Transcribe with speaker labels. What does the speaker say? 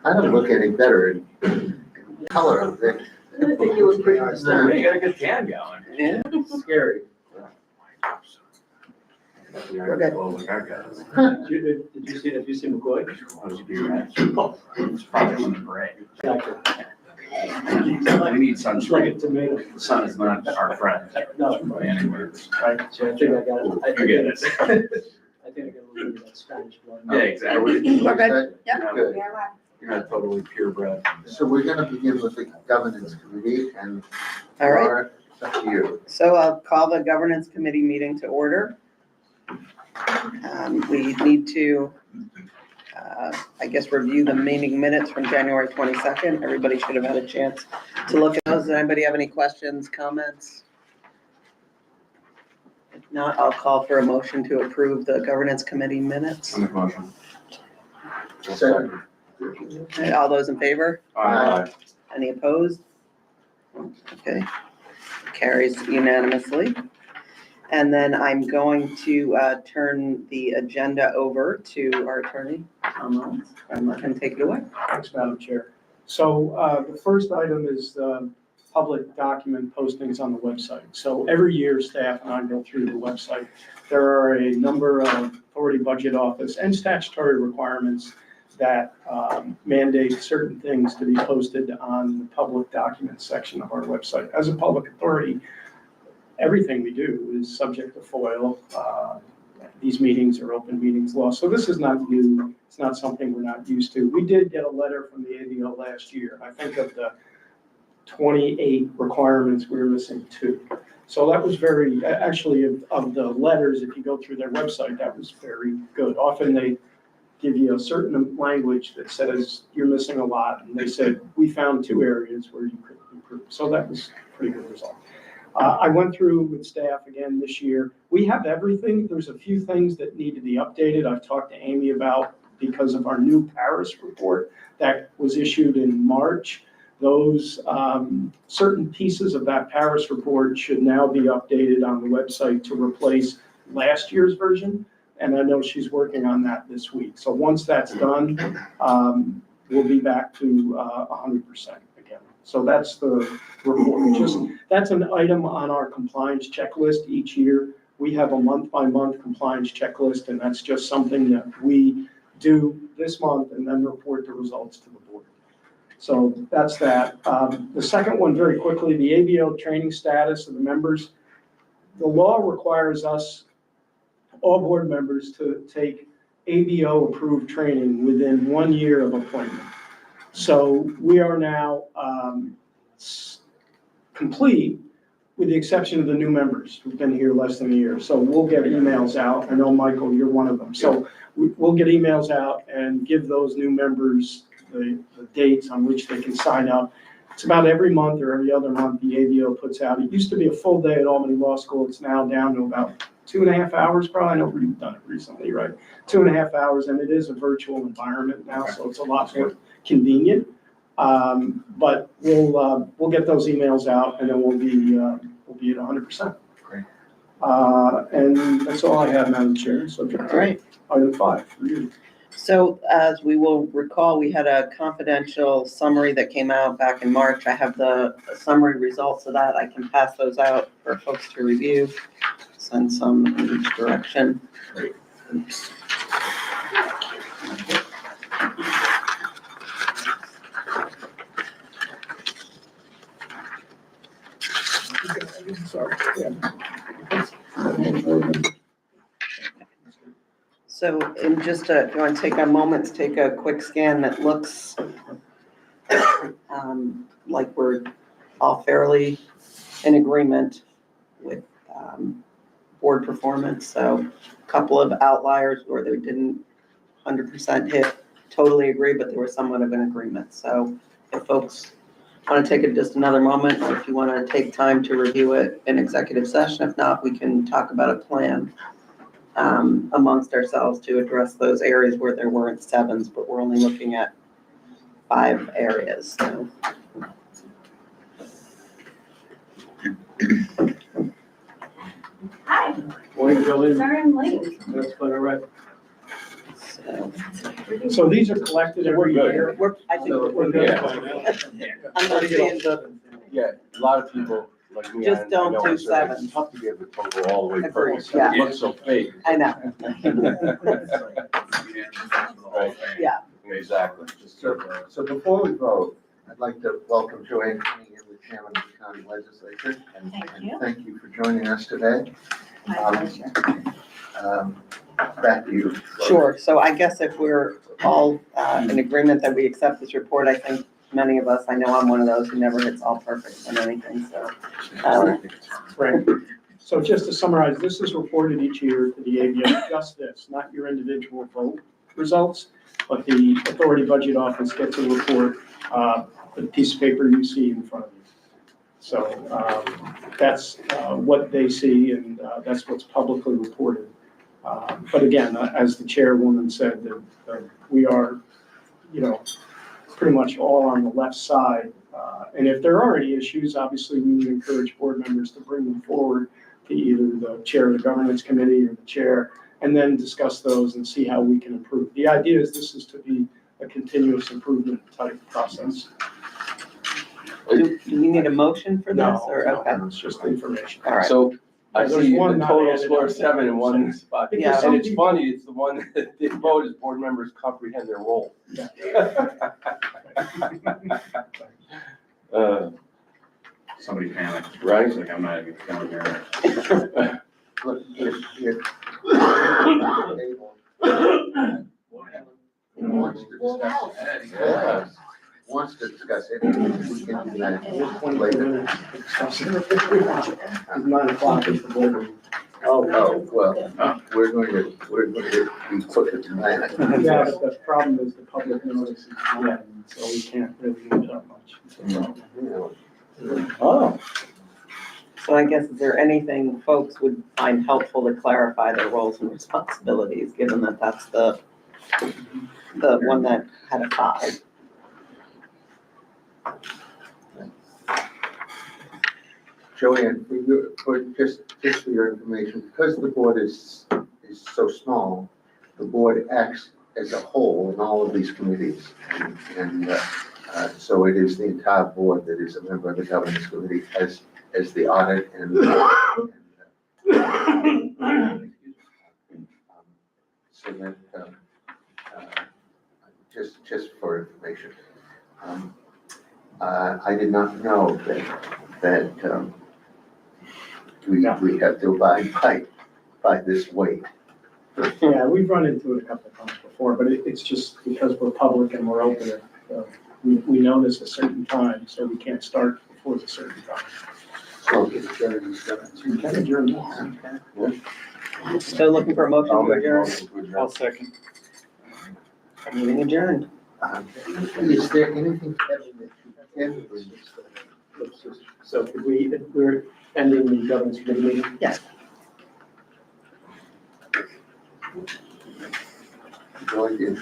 Speaker 1: I don't look any better in color than.
Speaker 2: I think you look pretty nice there.
Speaker 3: You got a good can going.
Speaker 2: Yeah.
Speaker 1: Scary.
Speaker 2: We're good.
Speaker 3: Well, like our guys.
Speaker 2: Did you see McCoy?
Speaker 3: It's probably on the gray.
Speaker 2: Gotcha.
Speaker 3: We need
Speaker 2: It's like a
Speaker 3: sunshine.
Speaker 2: tomato.
Speaker 3: The sun is not our friend.
Speaker 2: No,
Speaker 3: By any means.
Speaker 2: right, so I think I got it.
Speaker 3: You get it.
Speaker 2: I think I got a little bit of that Spanish blood.
Speaker 3: Yeah, exactly.
Speaker 4: We're good. Yep.
Speaker 1: Good.
Speaker 3: You're not totally purebred.
Speaker 1: So we're gonna begin with the governance committee and.
Speaker 4: All right.
Speaker 1: Laura, it's up to you.
Speaker 4: So I'll call the governance committee meeting to order. We need to, I guess, review the meeting minutes from January 22nd. Everybody should have had a chance to look at those. Does anybody have any questions, comments? If not, I'll call for a motion to approve the governance committee minutes.
Speaker 3: On the motion.
Speaker 1: Second.
Speaker 4: Okay, all those in favor?
Speaker 1: Aye.
Speaker 4: Any opposed? Okay, carries unanimously. And then I'm going to turn the agenda over to our attorney, Tom Mullins, and let him take it away.
Speaker 2: Thanks, Madam Chair. So the first item is public document postings on the website. So every year, staff and I go through the website. There are a number of authority budget office and statutory requirements that mandate certain things to be posted on the public documents section of our website. As a public authority, everything we do is subject to FOIL. These meetings are open meetings law. So this is not new. It's not something we're not used to. We did get a letter from the ABO last year. I think of the 28 requirements, we were missing 2. So that was very, actually of the letters, if you go through their website, that was very good. Often they give you a certain language that says you're missing a lot. And they said, we found 2 areas where you could improve. So that was a pretty good result. I went through with staff again this year. We have everything. There's a few things that need to be updated. I've talked to Amy about because of our new Paris report that was issued in March. Those certain pieces of that Paris report should now be updated on the website to replace last year's version. And I know she's working on that this week. So once that's done, we'll be back to 100% again. So that's the report. That's an item on our compliance checklist each year. We have a month-by-month compliance checklist, and that's just something that we do this month and then report the results to the board. So that's that. The second one, very quickly, the ABO training status of the members. The law requires us, all board members, to take ABO-approved training within 1 year of appointment. So we are now complete, with the exception of the new members who've been here less than a year. So we'll get emails out. I know, Michael, you're one of them. So we'll get emails out and give those new members the dates on which they can sign up. It's about every month or every other month the ABO puts out. It used to be a full day at Albany Law School. It's now down to about 2.5 hours, probably. I know we've done it recently, right? 2.5 hours, and it is a virtual environment now, so it's a lot more convenient. But we'll get those emails out, and then we'll be at 100%.
Speaker 3: Great.
Speaker 2: And that's all I have, Madam Chair. So
Speaker 4: All right.
Speaker 2: Item 5 for you.
Speaker 4: So as we will recall, we had a confidential summary that came out back in March. I have the summary results of that. I can pass those out for folks to review, send some in each direction. Oops.
Speaker 2: Sorry. Yeah.
Speaker 4: So in just if you want to take a moment to take a quick scan that looks like we're all fairly in agreement with board performance. So a couple of outliers where they didn't 100% hit, totally agree, but there was somewhat of an agreement. So if folks want to take just another moment, or if you want to take time to review it in executive session, if not, we can talk about a plan amongst ourselves to address those areas where there weren't 7s, but we're only looking at 5 areas. So.
Speaker 5: Hi,
Speaker 2: Morning, Julie.
Speaker 5: sorry I'm late.
Speaker 2: That's quite all right. So these are collected every year.
Speaker 4: I think
Speaker 2: We're
Speaker 4: we're
Speaker 2: good.
Speaker 4: good. I'm not seeing the,
Speaker 5: Yeah, a lot of people, like me,
Speaker 4: Just
Speaker 5: I
Speaker 4: don't
Speaker 5: know
Speaker 4: do
Speaker 5: it's very
Speaker 4: seven.
Speaker 5: tough to get the total all the way
Speaker 4: Agreed,
Speaker 5: perfect.
Speaker 4: yeah.
Speaker 5: It looks so fake.
Speaker 4: I know,
Speaker 5: Right,
Speaker 4: yeah.
Speaker 5: exactly.
Speaker 1: So before we vote, I'd like to welcome Joanne Cunningham, the chairman of the county legislature. And thank you for joining us today. Back to you.
Speaker 4: Sure, so I guess if we're all in agreement that we accept this report, I think many of us, I know I'm one of those who never hits all perfect on anything, so.
Speaker 2: Right. So just to summarize, this is reported each year to the ABO, just this, not your individual vote results, but the authority budget office gets a report, the piece of paper you see in front of you. So that's what they see, and that's what's publicly reported. But again, as the chairwoman said, that we are, pretty much all on the left side. And if there are any issues, obviously we would encourage board members to bring them forward to either the chair of the governance committee or the chair, and then discuss those and see how we can improve. The idea is this is to be a continuous improvement type process.
Speaker 4: Do you need a motion for this,
Speaker 2: No,
Speaker 4: or,
Speaker 2: no,
Speaker 4: okay,
Speaker 2: it's just information.
Speaker 4: all right.
Speaker 5: So I
Speaker 2: There's
Speaker 5: see
Speaker 2: one
Speaker 5: the
Speaker 2: not
Speaker 5: total
Speaker 2: added
Speaker 5: score
Speaker 2: up.
Speaker 5: is 7 in one spot.
Speaker 4: Yeah.
Speaker 5: And it's funny, it's the one that they vote as board members comprehend their role.
Speaker 3: Somebody panicked.
Speaker 5: Right.
Speaker 3: It's like, I'm not even feeling here.
Speaker 1: Look, wants to discuss it, we can do that later.
Speaker 2: It's 9 o'clock is the board meeting.
Speaker 1: Oh, well, we're going to be quicker than that.
Speaker 2: Yeah, but the problem is the public notice is not, so we can't really do that much.
Speaker 5: Oh.
Speaker 4: So I guess, is there anything folks would find helpful to clarify their roles and responsibilities, given that that's the one that had a 5?
Speaker 1: Joanne, just for your information, because the board is so small, the board acts as a whole in all of these committees. And so it is the entire board that is a member of the governance committee as the audit and so that, just for information. I did not know that we have to abide by this weight.
Speaker 2: Yeah, we've run into it a couple of times before, but it's just because we're public and we're open. We notice a certain time, so we can't start before the certain time.
Speaker 1: So,
Speaker 2: We can adjourn now.
Speaker 4: Still looking for a motion
Speaker 5: I'll
Speaker 4: to
Speaker 5: make a
Speaker 4: adjourn?
Speaker 5: motion to adjourn.
Speaker 3: second.
Speaker 4: Meeting adjourned.
Speaker 1: is there anything that you can?
Speaker 2: So if we're ending the governance committee meeting?
Speaker 4: Yes.
Speaker 1: Really